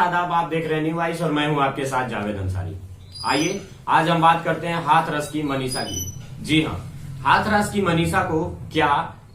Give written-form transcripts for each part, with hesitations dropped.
आदाब, आप देख रहे हैं न्यू आइस और मैं हूं आपके साथ जावेद अंसारी। आइए आज हम बात करते हैं हाथरस की मनीषा की। जी हाँ, हाथरस की मनीषा को क्या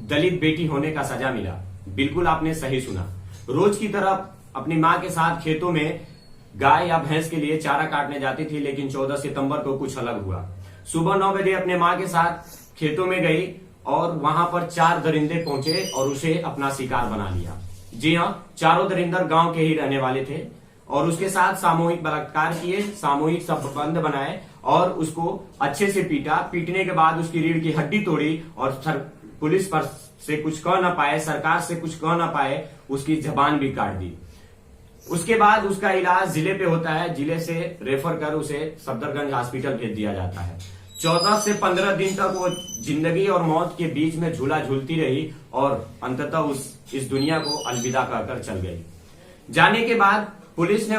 दलित बेटी होने का सजा मिला? बिल्कुल आपने सही सुना। रोज की तरह अपनी माँ के साथ खेतों में गाय या भैंस के लिए चारा काटने जाती थी, लेकिन 14 सितंबर को कुछ अलग हुआ। सुबह 9 बजे अपने माँ के साथ खेतों में गई और वहां पर 4 दरिंदे पहुंचे और उसे अपना शिकार बना लिया। जी हाँ, चारों दरिंदर गांव के ही रहने वाले थे और उसके साथ सामूहिक बलात्कार किए, सामूहिक संबंध बनाए और उसको अच्छे से पीटा। पीटने के बाद उसकी रीढ़ की हड्डी तोड़ी और पुलिस पर से कुछ कह ना पाए, सरकार से कुछ कह ना पाए, उसकी जबान भी काट दी। उसके बाद उसका इलाज जिले पे होता है, जिले से रेफर कर उसे सफदरगंज हॉस्पिटल भेज दिया जाता है। 14 से 15 दिन तक वो जिंदगी और मौत के बीच में झूला झूलती रही और अंततः इस दुनिया को अलविदा कहकर चल गई। जाने के बाद पुलिस ने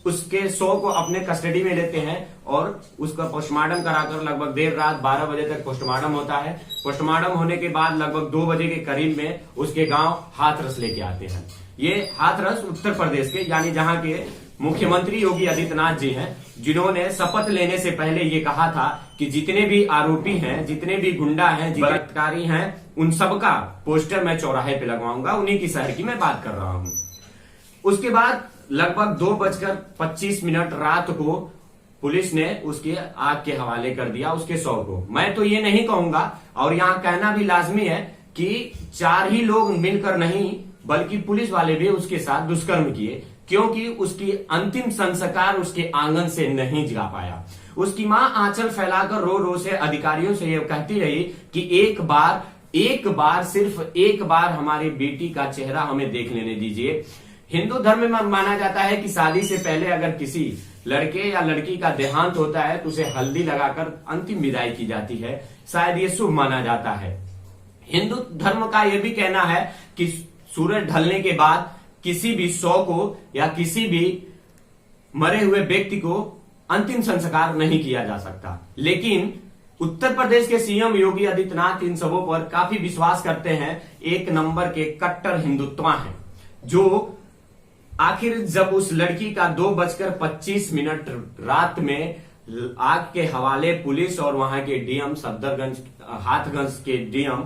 उसके शव को अपने कस्टडी में लेते हैं और उसका पोस्टमार्टम कराकर लगभग देर रात 12 बजे तक पोस्टमार्टम होता है। पोस्टमार्टम होने के बाद लगभग 2 बजे के करीब में उसके गांव हाथरस लेके आते हैं। ये हाथरस उत्तर प्रदेश के, यानी जहां के मुख्यमंत्री योगी आदित्यनाथ जी हैं, जिन्होंने शपथ लेने से पहले ये कहा था कि जितने भी आरोपी हैं, जितने भी गुंडा हैं, बलात्कारी हैं, उन सबका पोस्टर मैं चौराहे पे लगवाऊंगा। उन्हीं की शहर की मैं बात कर रहा हूं। उसके बाद लगभग 2:25 रात को पुलिस ने उसके आग के हवाले कर दिया उसके शव को। मैं तो ये नहीं कहूंगा, और यहाँ कहना भी लाजमी है कि 4 ही लोग मिलकर नहीं बल्कि पुलिस वाले भी उसके साथ दुष्कर्म किए, क्योंकि उसकी अंतिम संस्कार उसके आंगन से नहीं जा पाया। उसकी मां आंचल फैलाकर रो रो से अधिकारियों से यह कहती रही कि एक बार सिर्फ एक बार हमारी बेटी का चेहरा हमें देख लेने दीजिए। हिंदू धर्म में माना जाता है कि शादी से पहले अगर किसी लड़के या लड़की का देहांत होता है तो उसे हल्दी लगाकर अंतिम विदाई की जाती है, शायद ये शुभ माना जाता है। हिंदू धर्म का यह भी कहना है कि सूरज ढलने के बाद किसी भी शव को या किसी भी मरे हुए व्यक्ति को अंतिम संस्कार नहीं किया जा सकता। लेकिन उत्तर प्रदेश के सीएम योगी आदित्यनाथ इन सबों पर काफी विश्वास करते हैं। एक नंबर के कट्टर हिंदुत्व हैं, जो आखिर जब उस लड़की का 2:25 रात में आग के हवाले पुलिस और वहां के डीएम सफदरगंज हाथगंज के डीएम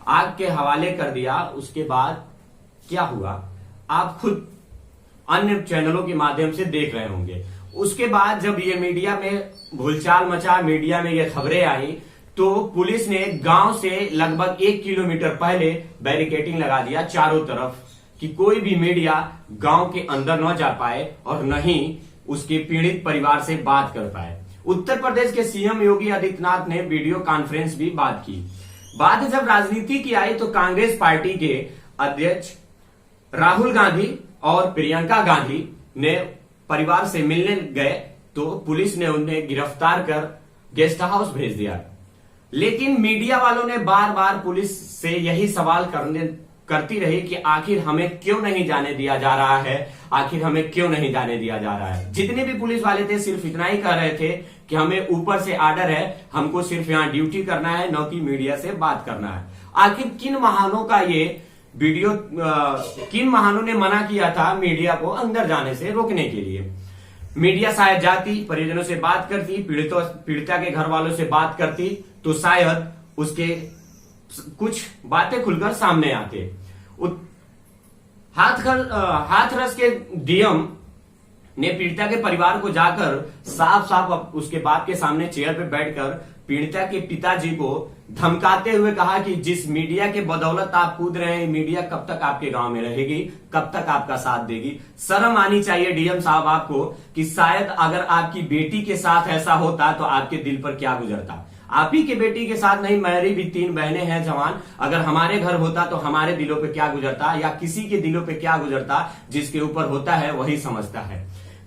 आग के हवाले कर दिया, उसके बाद क्या हुआ आप खुद अन्य चैनलों के माध्यम से देख रहे होंगे। उसके बाद जब ये मीडिया में भूलचाल मचा, मीडिया में ये खबरें आई, तो पुलिस ने गांव से लगभग 1 किलोमीटर पहले बैरिकेडिंग लगा दिया चारों तरफ कि कोई भी मीडिया गांव के अंदर न जा पाए और न ही उसके पीड़ित परिवार से बात कर पाए। उत्तर प्रदेश के सीएम योगी आदित्यनाथ ने वीडियो कॉन्फ्रेंस भी बात की। बात जब राजनीति की आई तो कांग्रेस पार्टी के अध्यक्ष राहुल गांधी और प्रियंका गांधी ने परिवार से मिलने गए तो पुलिस ने उन्हें गिरफ्तार कर गेस्ट हाउस भेज दिया। लेकिन मीडिया वालों ने बार बार पुलिस से यही सवाल करती रही कि आखिर हमें क्यों नहीं जाने दिया जा रहा है, आखिर हमें क्यों नहीं जाने दिया जा रहा है। जितने भी पुलिस वाले थे सिर्फ इतना ही कह रहे थे कि हमें ऊपर से आर्डर है, हमको सिर्फ यहाँ ड्यूटी करना है, न कि मीडिया से बात करना है। आखिर किन महानों का ये वीडियो, किन महानों ने मना किया था मीडिया को अंदर जाने से रोकने के लिए? मीडिया शायद जाती, परिजनों से बात करती, पीड़िता के घर वालों से बात करती तो शायद उसके कुछ बातें खुलकर सामने आते। हाथरस के डीएम ने पीड़िता के परिवार को जाकर साफ साफ उसके बाप के सामने चेयर पे बैठकर पीड़िता के पिताजी को धमकाते हुए कहा कि जिस मीडिया के बदौलत आप कूद रहे हैं, मीडिया कब तक आपके गांव में रहेगी, कब तक आपका साथ देगी? शर्म आनी चाहिए डीएम साहब आपको कि शायद अगर आपकी बेटी के साथ ऐसा होता तो आपके दिल पर क्या गुजरता। आप ही के बेटी के साथ नहीं, मेरी भी 3 बहनें हैं जवान, अगर हमारे घर होता तो हमारे दिलों पे क्या गुजरता या किसी के दिलों पे क्या गुजरता। जिसके ऊपर होता है वही समझता है।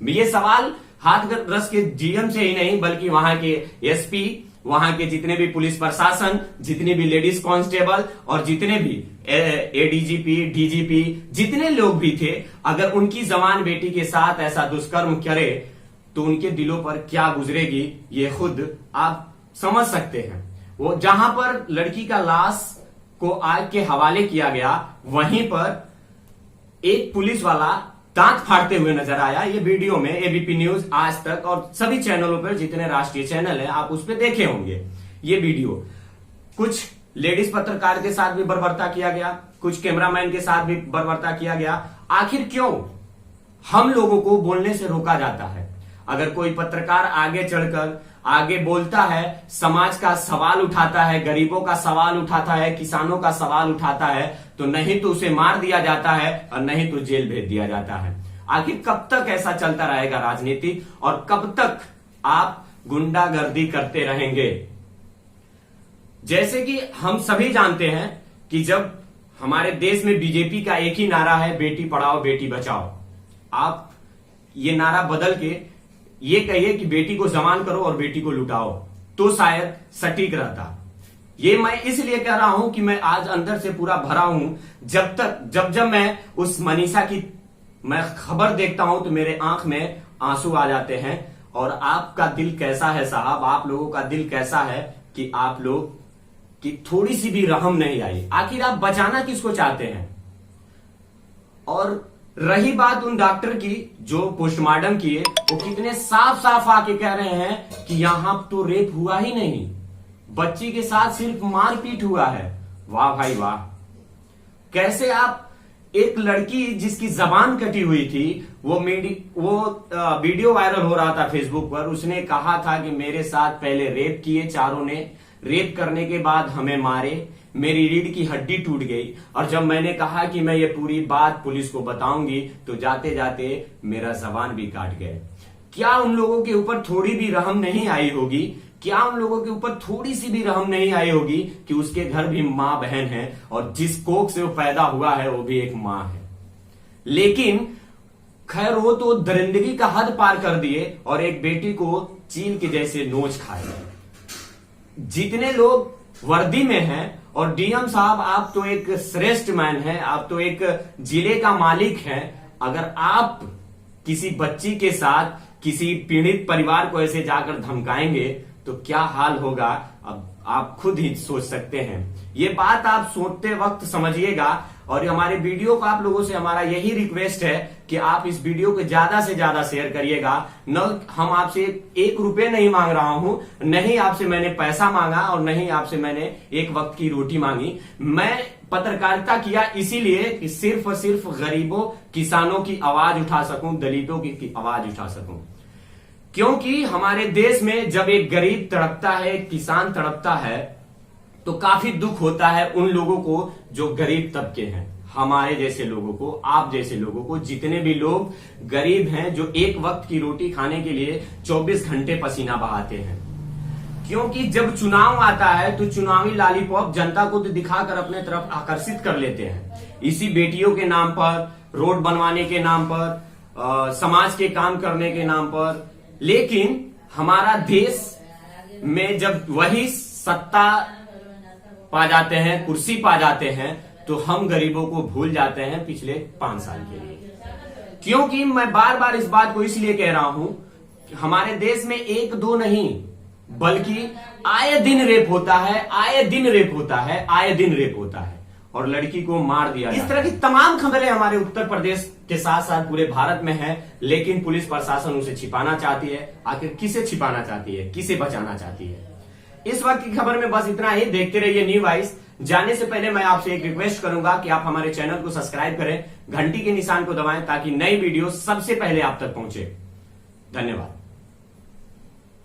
ये सवाल हाथरस के डीएम से ही नहीं बल्कि वहां के एसपी, वहां के जितने भी पुलिस प्रशासन, जितने भी लेडीज कांस्टेबल और जितने भी एडीजीपी, डीजीपी, जितने लोग भी थे, अगर उनकी जवान बेटी के साथ ऐसा दुष्कर्म करे तो उनके दिलों पर क्या गुजरेगी ये खुद आप समझ सकते हैं। वो जहां पर लड़की का लाश को आग के हवाले किया गया, वहीं पर एक पुलिस वाला दांत फाड़ते हुए नजर आया। ये वीडियो में एबीपी न्यूज, आज तक और सभी चैनलों पर, जितने राष्ट्रीय चैनल हैं आप उस पर देखे होंगे ये वीडियो। कुछ लेडीज पत्रकार के साथ भी बर्बरता किया गया, कुछ कैमरामैन के साथ भी बर्बरता किया गया। आखिर क्यों हम लोगों को बोलने से रोका जाता है? अगर कोई पत्रकार आगे चढ़कर आगे बोलता है, समाज का सवाल उठाता है, गरीबों का सवाल उठाता है, किसानों का सवाल उठाता है, तो नहीं तो उसे मार दिया जाता है और नहीं तो जेल भेज दिया जाता है। आखिर कब तक ऐसा चलता रहेगा राजनीति, और कब तक आप गुंडागर्दी करते रहेंगे? जैसे कि हम सभी जानते हैं कि जब हमारे देश में बीजेपी का एक ही नारा है, बेटी पढ़ाओ बेटी बचाओ, आप ये नारा बदल के ये कहिए कि बेटी को जवान करो और बेटी को लुटाओ, तो शायद सटीक रहता। ये मैं इसलिए कह रहा हूं कि मैं आज अंदर से पूरा भरा हूं। जब मैं उस मनीषा की मैं खबर देखता हूं तो मेरे आंख में आंसू आ जाते हैं। और आपका दिल कैसा है साहब, आप लोगों का दिल कैसा है कि आप लोग की थोड़ी सी भी रहम नहीं आई? आखिर आप बचाना किसको चाहते हैं? और रही बात उन डॉक्टर की जो पोस्टमार्टम किए, वो कितने साफ साफ आके कह रहे हैं कि यहां तो रेप हुआ ही नहीं, बच्ची के साथ सिर्फ मारपीट हुआ है। वाह भाई वाह! कैसे आप एक लड़की जिसकी जबान कटी हुई थी, वो वीडियो वायरल हो रहा था फेसबुक पर, उसने कहा था कि मेरे साथ पहले रेप किए चारों ने, रेप करने के बाद हमें मारे, मेरी रीढ़ की हड्डी टूट गई, और जब मैंने कहा कि मैं ये पूरी बात पुलिस को बताऊंगी तो जाते जाते मेरा जबान भी काट गए। क्या उन लोगों के ऊपर थोड़ी भी रहम नहीं आई होगी? क्या उन लोगों के ऊपर थोड़ी सी भी रहम नहीं आई होगी कि उसके घर भी मां बहन है और जिस कोख से वो पैदा हुआ है वो भी एक मां है? लेकिन खैर, वो तो दरिंदगी का हद पार कर दिए और एक बेटी को चील के जैसे नोच खाए। जितने लोग वर्दी में हैं, और डीएम साहब आप तो एक श्रेष्ठ मैन हैं, आप तो एक जिले का मालिक हैं, अगर आप किसी बच्ची के साथ किसी पीड़ित परिवार को ऐसे जाकर धमकाएंगे तो क्या हाल होगा, अब आप खुद ही सोच सकते हैं। ये बात आप सोचते वक्त समझिएगा। और हमारे वीडियो को आप लोगों से हमारा यही रिक्वेस्ट है कि आप इस वीडियो को ज्यादा से ज्यादा शेयर करिएगा। न हम आपसे 1 रुपए नहीं मांग रहा हूं, नहीं आपसे मैंने पैसा मांगा और नहीं आपसे मैंने एक वक्त की रोटी मांगी। मैं पत्रकारिता किया इसीलिए कि सिर्फ और सिर्फ गरीबों, किसानों की आवाज उठा सकूं, दलितों की आवाज उठा सकूं। क्योंकि हमारे देश में जब एक गरीब तड़पता है, एक किसान तड़पता है, तो काफी दुख होता है उन लोगों को जो गरीब तबके हैं, हमारे जैसे लोगों को, आप जैसे लोगों को, जितने भी लोग गरीब हैं, जो एक वक्त की रोटी खाने के लिए 24 घंटे पसीना बहाते हैं। क्योंकि जब चुनाव आता है तो चुनावी लॉलीपॉप जनता को तो दिखाकर अपने तरफ आकर्षित कर लेते हैं। इसी बेटियों के नाम पर, रोड बनवाने के नाम पर, समाज के काम करने के नाम पर। लेकिन हमारा देश में जब वही सत्ता पा जाते हैं, कुर्सी पा जाते हैं, तो हम गरीबों को भूल जाते हैं पिछले 5 साल के लिए। क्योंकि मैं बार बार इस बात को इसलिए कह रहा हूं, हमारे देश में 1-2 नहीं बल्कि आए दिन रेप होता है, आए दिन रेप होता है, आए दिन रेप होता है, और लड़की को मार दिया। इस तरह की तमाम खबरें हमारे उत्तर प्रदेश के साथ साथ पूरे भारत में है, लेकिन पुलिस प्रशासन उसे छिपाना चाहती है। आखिर किसे छिपाना चाहती है, किसे बचाना चाहती है? इस वक्त की खबर में बस इतना ही। देखते रहिए न्यू वॉइस। जाने से पहले मैं आपसे एक रिक्वेस्ट करूंगा कि आप हमारे चैनल को सब्सक्राइब करें, घंटी के निशान को दबाएं ताकि नई वीडियो सबसे पहले आप तक पहुंचे। धन्यवाद।